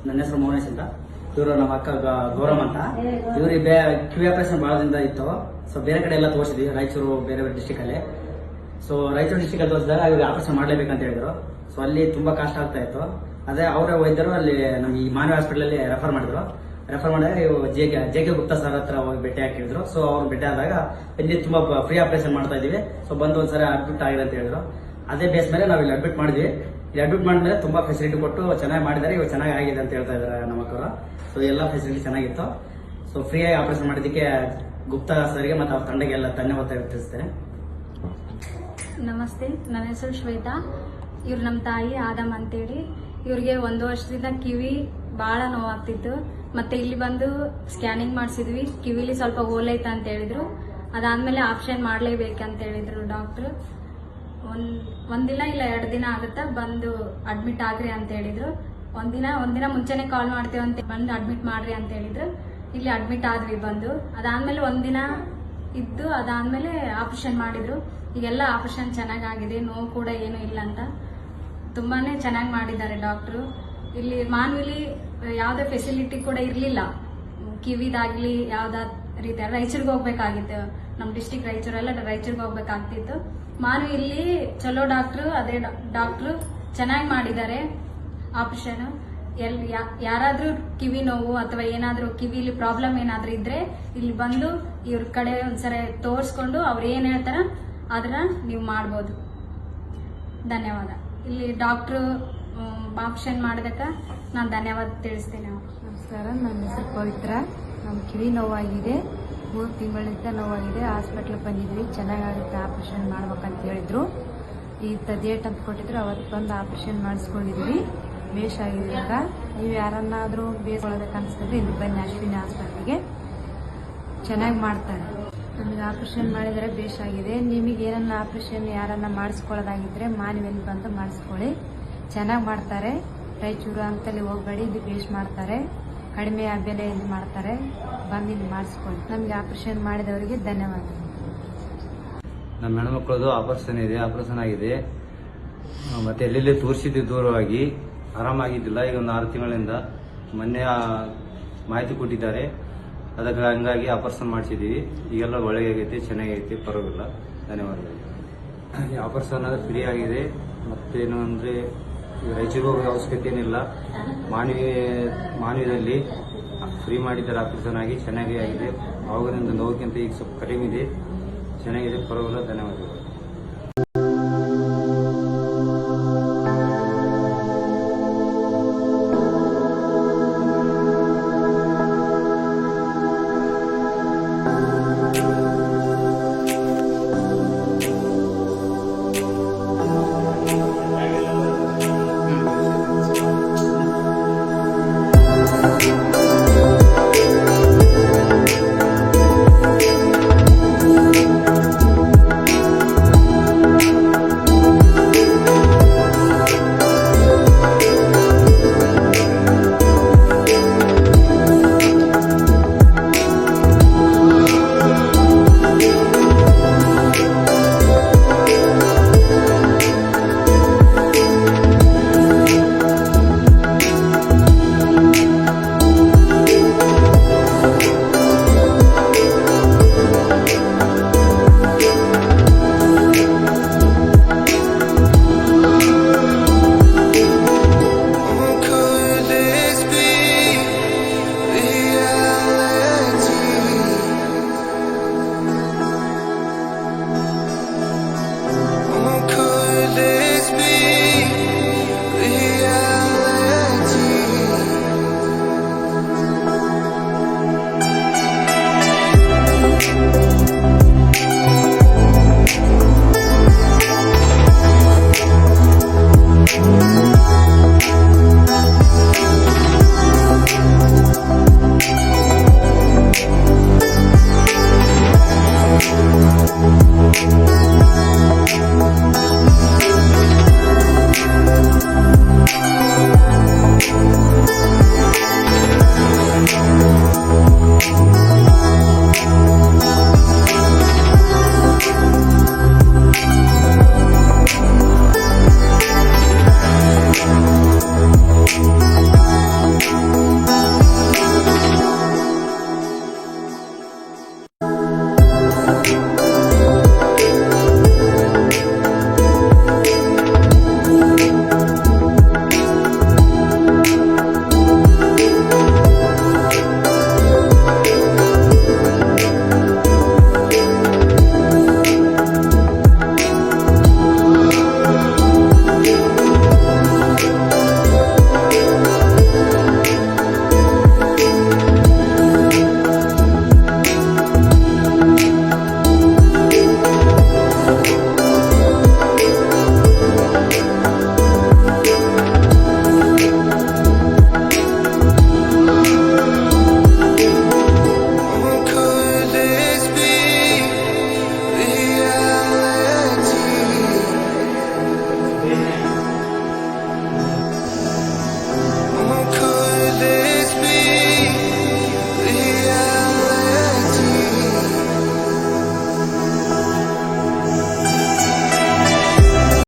ನನ್ನ ಹೆಸರು ಮೌನೇಶ್ ಅಂತ. ಇವರು ನಮ್ಮ ಅಕ್ಕ ಗೌರವ್ ಅಂತ. ಇವ್ರಿಗೆ ಕಿವಿ ಆಪರೇಷನ್ ಬಹಳ ದಿನದ ಇತ್ತು. ಸೊ ಬೇರೆ ಕಡೆ ಎಲ್ಲ ತೋರಿಸಿದ್ವಿ, ರಾಯಚೂರು ಬೇರೆ ಬೇರೆ ಡಿಸ್ಟಿಕ್ ಅಲ್ಲಿ. ಸೊ ರಾಯಚೂರು ಡಿಸ್ಟಿಕ್ ಅಲ್ಲಿ ತೋರಿಸಿದಾಗ ಇವ್ರಿಗೆ ಆಪರೇಷನ್ ಮಾಡ್ಲೇಬೇಕಂತ ಹೇಳಿದ್ರು. ಸೊ ಅಲ್ಲಿ ತುಂಬಾ ಕಷ್ಟ ಆಗ್ತಾ ಇತ್ತು. ಅದೇ ಅವರ ವೈದ್ಯರು ಅಲ್ಲಿ ನಮ್ಮ ಈ ಮಾನವ ಹಾಸ್ಪಿಟಲ್ ಅಲ್ಲಿ ರೆಫರ್ ಮಾಡಿದ್ರು. ರೆಫರ್ ಮಾಡಿದಾಗ ಇವು ಜೆ ಕೆ ಗುಪ್ತಾ ಸರ್ ಹತ್ರ ಹೋಗಿ ಭೇಟಿ ಹಾಕಿದ್ರು. ಸೊ ಅವ್ರು ಭೇಟಿ ಆದಾಗ ಇಲ್ಲಿ ತುಂಬಾ ಫ್ರೀ ಆಪರೇಷನ್ ಮಾಡ್ತಾ ಇದೀವಿ, ಸೊ ಬಂದು ಒಂದ್ಸರಿ ಅಡ್ಮಿಟ್ ಆಗಿದೆ ಅಂತ ಹೇಳಿದ್ರು. ಅದೇ ಬೇಸ್ ಮೇಲೆ ನಾವು ಇಲ್ಲಿ ಅಡ್ಮಿಟ್ ಮಾಡಿದ್ವಿ. ಇಲ್ಲಿ ಅಡ್ಮಿಟ್ ಮಾಡಿದ್ರೆ ತುಂಬಾ ಫೆಸಿಲಿಟಿ ಕೊಟ್ಟು ಚೆನ್ನಾಗಿ ಮಾಡಿದ್ದಾರೆ. ಇವಾಗ ಚೆನ್ನಾಗಿ ಆಗಿದೆ ಅಂತ ಹೇಳ್ತಾ ಇದ್ದಾರೆ ನಮ್ಮ ಮಕ್ಕಳು. ಸೊ ಎಲ್ಲ ಫೆಸಿಲಿಟಿ ಚೆನ್ನಾಗಿತ್ತು. ಸೊ ಫ್ರೀ ಆಗಿ ಆಪರೇಷನ್ ಮಾಡೋದಕ್ಕೆ ಗುಪ್ತಾ ಸರ್ಗೆ ಮತ್ತು ಅವ್ರ ತಂಡಕ್ಕೆ ಎಲ್ಲ ಧನ್ಯವಾದ ತಿಳಿಸ್ತೇನೆ. ನಮಸ್ತೆ, ನನ್ನ ಹೆಸರು ಶ್ವೇತಾ. ಇವ್ರು ನಮ್ಮ ತಾಯಿ ಆದಮ್ ಅಂತೇಳಿ. ಇವ್ರಿಗೆ 1 ವರ್ಷದಿಂದ ಕಿವಿ ಬಹಳ ನೋವಾಗ್ತಿತ್ತು. ಮತ್ತೆ ಇಲ್ಲಿ ಬಂದು ಸ್ಕ್ಯಾನಿಂಗ್ ಮಾಡಿಸಿದ್ವಿ. ಕಿವಿಲಿ ಸ್ವಲ್ಪ ಹೋಲೈತೆ ಅಂತ ಹೇಳಿದ್ರು. ಅದಾದ್ಮೇಲೆ ಆಪ್ಷನ್ ಮಾಡ್ಲೇಬೇಕಂತ ಹೇಳಿದ್ರು ಡಾಕ್ಟ್ರು. ಒಂದಿನ ಇಲ್ಲ 2 ದಿನ ಆಗುತ್ತಾ ಬಂದು ಅಡ್ಮಿಟ್ ಆಗ್ರಿ ಅಂತ ಹೇಳಿದ್ರು. ಒಂದಿನ ಮುಂಚೆನೆ ಕಾಲ್ ಮಾಡ್ತೇವೆ ಅಂತ ಬಂದು ಅಡ್ಮಿಟ್ ಮಾಡ್ರಿ ಅಂತ ಹೇಳಿದ್ರು. ಇಲ್ಲಿ ಅಡ್ಮಿಟ್ ಆದ್ವಿ ಬಂದು. ಅದಾದ್ಮೇಲೆ ಒಂದಿನ ಇದ್ದು ಅದಾದ್ಮೇಲೆ ಆಪರೇಷನ್ ಮಾಡಿದ್ರು. ಈಗೆಲ್ಲ ಆಪರೇಷನ್ ಚೆನ್ನಾಗಾಗಿದೆ, ನೋವು ಕೂಡ ಏನು ಇಲ್ಲ ಅಂತ ತುಂಬಾನೇ ಚೆನ್ನಾಗಿ ಮಾಡಿದ್ದಾರೆ ಡಾಕ್ಟ್ರು. ಇಲ್ಲಿ ಮಾನ್ವಿಲಿ ಯಾವ್ದೇ ಫೆಸಿಲಿಟಿ ಕೂಡ ಇರ್ಲಿಲ್ಲ, ಕಿವಿದಾಗ್ಲಿ ಯಾವ್ದ ರೀತಿ. ರಾಯಚೂರಿಗೆ ಹೋಗ್ಬೇಕಾಗಿತ್ತು, ನಮ್ಮ ಡಿಸ್ಟಿಕ್ ರಾಯಚೂರೆಲ್ಲ ರಾಯಚೂರಿಗೆ ಹೋಗ್ಬೇಕಾಗ್ತಿತ್ತು. ಮಾನ್ವಿ ಇಲ್ಲಿ ಚಲೋ ಡಾಕ್ಟ್ರು, ಅದೇ ಡಾಕ್ಟ್ರು ಚೆನ್ನಾಗಿ ಮಾಡಿದ್ದಾರೆ ಆಪರೇಷನ್. ಯಾರಾದ್ರೂ ಕಿವಿ ನೋವು ಅಥವಾ ಏನಾದ್ರೂ ಕಿವಿಲಿ ಪ್ರಾಬ್ಲಮ್ ಏನಾದ್ರೂ ಇದ್ರೆ ಇಲ್ಲಿ ಬಂದು ಇವ್ರ ಕಡೆ ಒಂದ್ಸರಿ ತೋರಿಸ್ಕೊಂಡು ಅವ್ರು ಏನ್ ಹೇಳ್ತಾರ ಅದನ್ನ ನೀವು ಮಾಡ್ಬೋದು. ಧನ್ಯವಾದ. ಇಲ್ಲಿ ಡಾಕ್ಟ್ರು ಆಪ್ಷನ್ ಮಾಡೋದಕ್ಕೆ ನಾನು ಧನ್ಯವಾದ ತಿಳಿಸ್ತೇನೆ. ನಮಸ್ಕಾರ, ನನ್ನ ಹೆಸರು ಪವಿತ್ರ. ನಮ್ಮ ಕಿವಿ ನೋವಾಗಿದೆ, 3 ತಿಂಗಳಿಂದ ನೋವಾಗಿದೆ. ಹಾಸ್ಪಿಟ್ಲಿಗೆ ಬಂದಿದ್ವಿ, ಚೆನ್ನಾಗಾಗುತ್ತೆ, ಆಪರೇಷನ್ ಮಾಡ್ಬೇಕಂತ ಹೇಳಿದ್ರು. ಇಂಥ ಡೇಟ್ ಅಂತ ಕೊಟ್ಟಿದ್ರು, ಅವತ್ತು ಬಂದು ಆಪರೇಷನ್ ಮಾಡಿಸ್ಕೊಂಡಿದ್ವಿ. ಬೇಷ್ ಆಗಿದೆ. ಈಗ ನೀವು ಯಾರನ್ನಾದರೂ ಬೇಯಿಸ್ಕೊಳ್ಳೋದಕ್ಕೆ ಅನಿಸ್ತದೆ ಇಲ್ಲಿ ಬನ್ನಿ, ಅಶ್ವಿನಿ ಹಾಸ್ಪಿಟ್ಲಿಗೆ ಚೆನ್ನಾಗಿ ಮಾಡ್ತಾರೆ. ನಮಗೆ ಆಪರೇಷನ್ ಮಾಡಿದರೆ ಬೇಷ್ ಆಗಿದೆ. ನಿಮಗೆ ಏನನ್ನ ಆಪರೇಷನ್ ಯಾರನ್ನ ಮಾಡಿಸ್ಕೊಳ್ಳೋದಾಗಿದ್ರೆ ಮಾನವಿಯಲ್ಲಿ ಬಂದು ಮಾಡಿಸ್ಕೊಳ್ಳಿ, ಚೆನ್ನಾಗಿ ಮಾಡ್ತಾರೆ. ರಾಯಚೂರು ಅಂತಲ್ಲಿ ಹೋಗಬೇಡಿ, ಇಲ್ಲಿ ಬೇಷ್ ಮಾಡ್ತಾರೆ, ಕಡಿಮೆ ಬೆಲೆಯಲ್ಲಿ ಮಾಡ್ತಾರೆ. ಬಂದು ಇಲ್ಲಿ ಮಾಡಿಸ್ಕೊಳ್ಳಿ. ನಮಗೆ ಆಪರೇಷನ್ ಮಾಡಿದವರಿಗೆ ಧನ್ಯವಾದ. ನಮ್ಮ ಹೆಣ್ಮಕ್ಳದು ಆಪರೇಷನ್ ಆಗಿದೆ. ಮತ್ತೆ ಎಲ್ಲೆಲ್ಲಿ ತೋರಿಸಿದ್ವಿ ದೂರವಾಗಿ, ಆರಾಮಾಗಿದ್ದಿಲ್ಲ. ಈಗ ಒಂದು 6 ತಿಂಗಳಿಂದ ಮೊನ್ನೆ ಮಾಹಿತಿ ಕೊಟ್ಟಿದ್ದಾರೆ, ಅದಕ್ಕೆ ಹಂಗಾಗಿ ಆಪರೇಷನ್ ಮಾಡಿಸಿದ್ದೀವಿ. ಈಗೆಲ್ಲ ಒಳ್ಳೆಯಾಗೈತಿ, ಚೆನ್ನಾಗೈತಿ, ಪರವಾಗಿಲ್ಲ. ಧನ್ಯವಾದಗಳು. ಆಪರೇಷನ್ ಆದರೆ ಫ್ರೀ ಆಗಿದೆ. ಮತ್ತೇನು ಅಂದರೆ ರಾಯಚೂರಿಗೆ ಹೋಗೋ ಅವಶ್ಯಕತೆ ಏನಿಲ್ಲ. ಮಾನವಿಯಲ್ಲಿ ಫ್ರೀ ಮಾಡಿದ್ದಾರೆ, ಆಪರೇಷನ್ ಆಗಿ ಚೆನ್ನಾಗಿ ಆಗಿದೆ. ಆವಾಗಿನಿಂದ ನೋವಿಗಿಂತ ಈಗ ಸ್ವಲ್ಪ ಕಡಿಮೆ ಇದೆ, ಚೆನ್ನಾಗಿದೆ, ಪರವಾಗಿಲ್ಲ. ಧನ್ಯವಾದಗಳು.